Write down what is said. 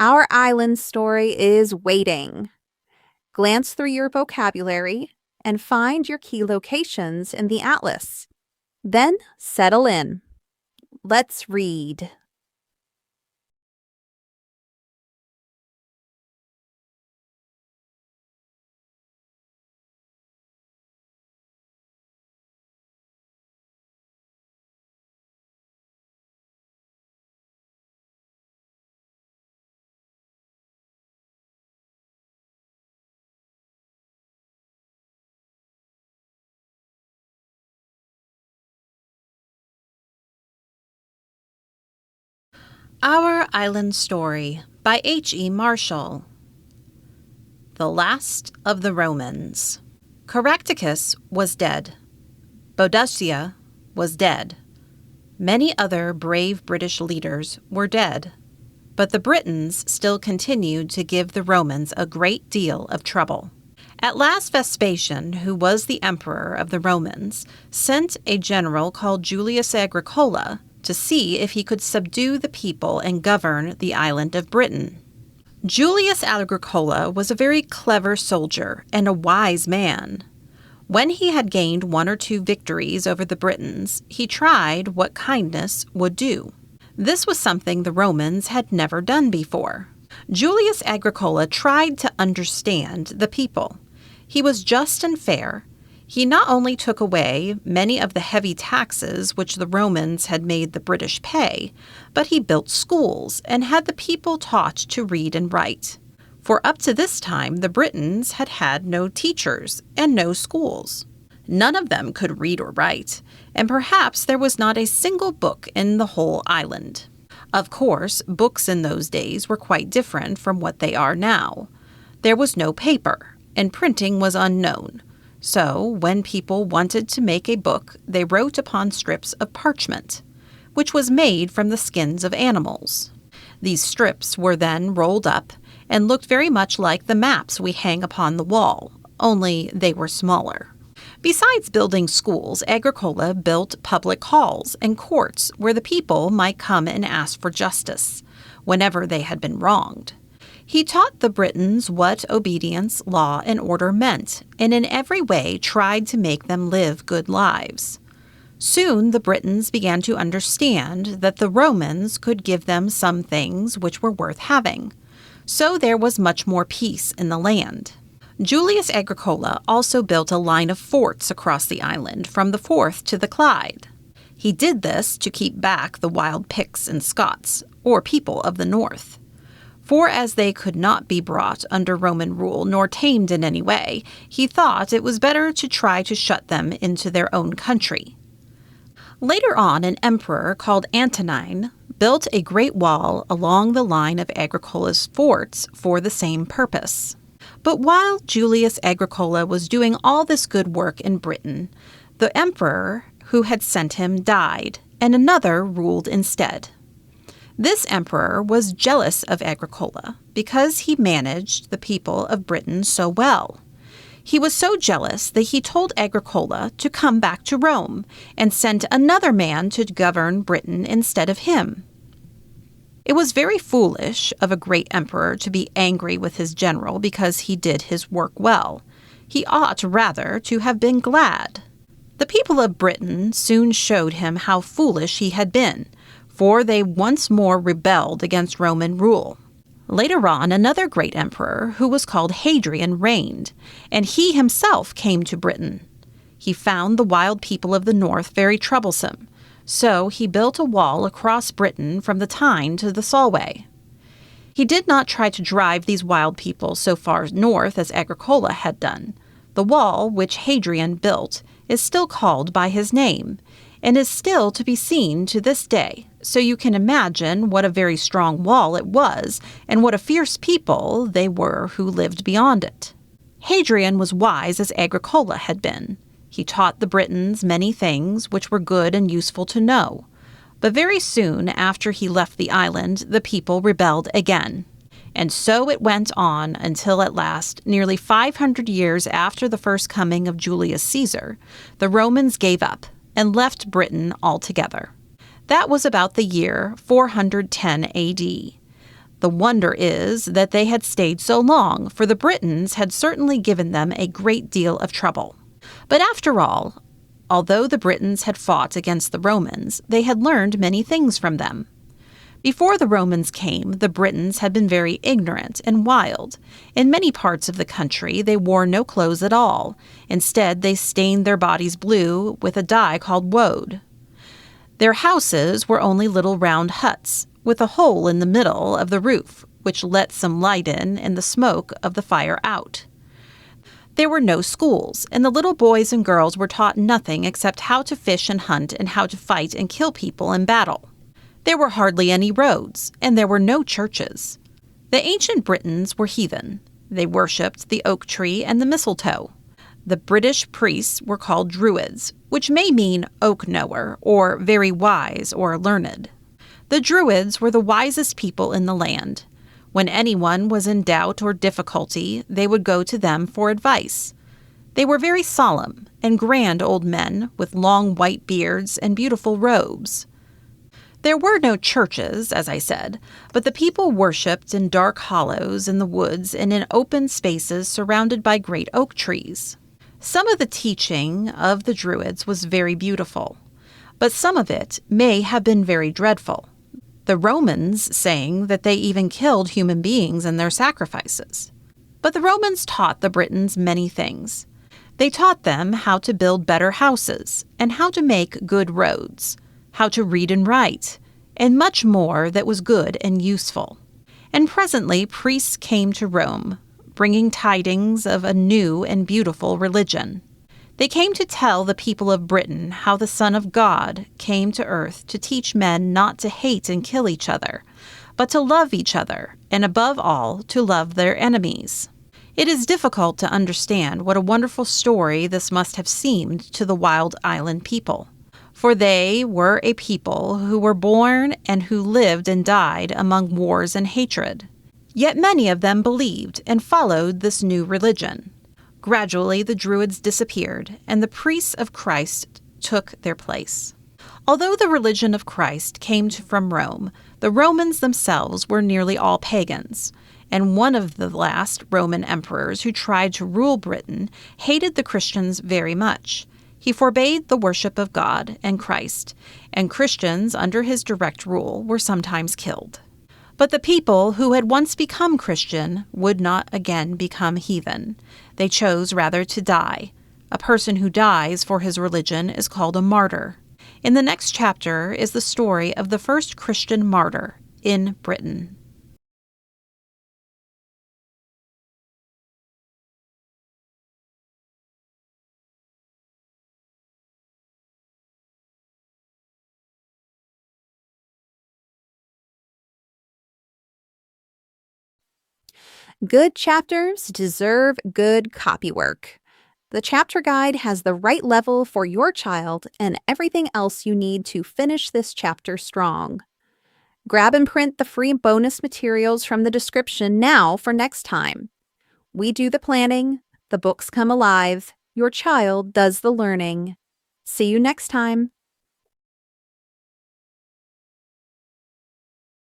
Our island story is waiting. Glance through your vocabulary and find your key locations in the atlas. Then settle in. Let's read. Our Island Story by H.E. Marshall. The Last of the Romans. Caractacus was dead. Boadicea was dead. Many other brave British leaders were dead. But the Britons still continued to give the Romans a great deal of trouble. At last Vespasian, who was the emperor of the Romans, sent a general called Julius Agricola to see if he could subdue the people and govern the island of Britain. Julius Agricola was a very clever soldier and a wise man. When he had gained 1 or 2 victories over the Britons, he tried what kindness would do. This was something the Romans had never done before. Julius Agricola tried to understand the people. He was just and fair. He not only took away many of the heavy taxes which the Romans had made the British pay, but he built schools and had the people taught to read and write. For up to this time, the Britons had had no teachers and no schools. None of them could read or write, and perhaps there was not a single book in the whole island. Of course, books in those days were quite different from what they are now. There was no paper, and printing was unknown. So, when people wanted to make a book, they wrote upon strips of parchment, which was made from the skins of animals. These strips were then rolled up and looked very much like the maps we hang upon the wall, only they were smaller. Besides building schools, Agricola built public halls and courts where the people might come and ask for justice whenever they had been wronged. He taught the Britons what obedience, law, and order meant, and in every way tried to make them live good lives. Soon the Britons began to understand that the Romans could give them some things which were worth having. So there was much more peace in the land. Julius Agricola also built a line of forts across the island from the Forth to the Clyde. He did this to keep back the wild Picts and Scots, or people of the north. For as they could not be brought under Roman rule nor tamed in any way, he thought it was better to try to shut them into their own country. Later on, an emperor called Antonine built a great wall along the line of Agricola's forts for the same purpose. But while Julius Agricola was doing all this good work in Britain, the emperor who had sent him died, and another ruled instead. This emperor was jealous of Agricola because he managed the people of Britain so well. He was so jealous that he told Agricola to come back to Rome and sent another man to govern Britain instead of him. It was very foolish of a great emperor to be angry with his general because he did his work well. He ought rather to have been glad. The people of Britain soon showed him how foolish he had been, for they once more rebelled against Roman rule. Later on, another great emperor, who was called Hadrian, reigned, and he himself came to Britain. He found the wild people of the north very troublesome, so he built a wall across Britain from the Tyne to the Solway. He did not try to drive these wild people so far north as Agricola had done. The wall, which Hadrian built, is still called by his name, and is still to be seen to this day, so you can imagine what a very strong wall it was and what a fierce people they were who lived beyond it. Hadrian was wise as Agricola had been. He taught the Britons many things which were good and useful to know. But very soon after he left the island, the people rebelled again. And so it went on until at last, nearly 500 years after the first coming of Julius Caesar, the Romans gave up and left Britain altogether. That was about the year 410 AD. The wonder is that they had stayed so long, for the Britons had certainly given them a great deal of trouble. But after all, although the Britons had fought against the Romans, they had learned many things from them. Before the Romans came, the Britons had been very ignorant and wild. In many parts of the country, they wore no clothes at all. Instead, they stained their bodies blue with a dye called woad. Their houses were only little round huts, with a hole in the middle of the roof, which let some light in and the smoke of the fire out. There were no schools, and the little boys and girls were taught nothing except how to fish and hunt and how to fight and kill people in battle. There were hardly any roads, and there were no churches. The ancient Britons were heathen. They worshipped the oak tree and the mistletoe. The British priests were called Druids, which may mean oak knower, or very wise or learned. The Druids were the wisest people in the land. When anyone was in doubt or difficulty, they would go to them for advice. They were very solemn and grand old men with long white beards and beautiful robes. There were no churches, as I said, but the people worshipped in dark hollows in the woods and in open spaces surrounded by great oak trees. Some of the teaching of the Druids was very beautiful, but some of it may have been very dreadful. The Romans saying that they even killed human beings in their sacrifices. But the Romans taught the Britons many things. They taught them how to build better houses and how to make good roads, how to read and write, and much more that was good and useful. And presently priests came to Rome, bringing tidings of a new and beautiful religion. They came to tell the people of Britain how the Son of God came to earth to teach men not to hate and kill each other, but to love each other, and above all, to love their enemies. It is difficult to understand what a wonderful story this must have seemed to the wild island people. For they were a people who were born and who lived and died among wars and hatred. Yet many of them believed and followed this new religion. Gradually, the Druids disappeared, and the priests of Christ took their place. Although the religion of Christ came from Rome, the Romans themselves were nearly all pagans, and one of the last Roman emperors who tried to rule Britain hated the Christians very much. He forbade the worship of God and Christ, and Christians under his direct rule were sometimes killed. But the people who had once become Christian would not again become heathen. They chose rather to die. A person who dies for his religion is called a martyr. In the next chapter is the story of the first Christian martyr in Britain. Good chapters deserve good copywork. The chapter guide has the right level for your child and everything else you need to finish this chapter strong. Grab and print the free bonus materials from the description now for next time. We do the planning, the books come alive, your child does the learning. See you next time.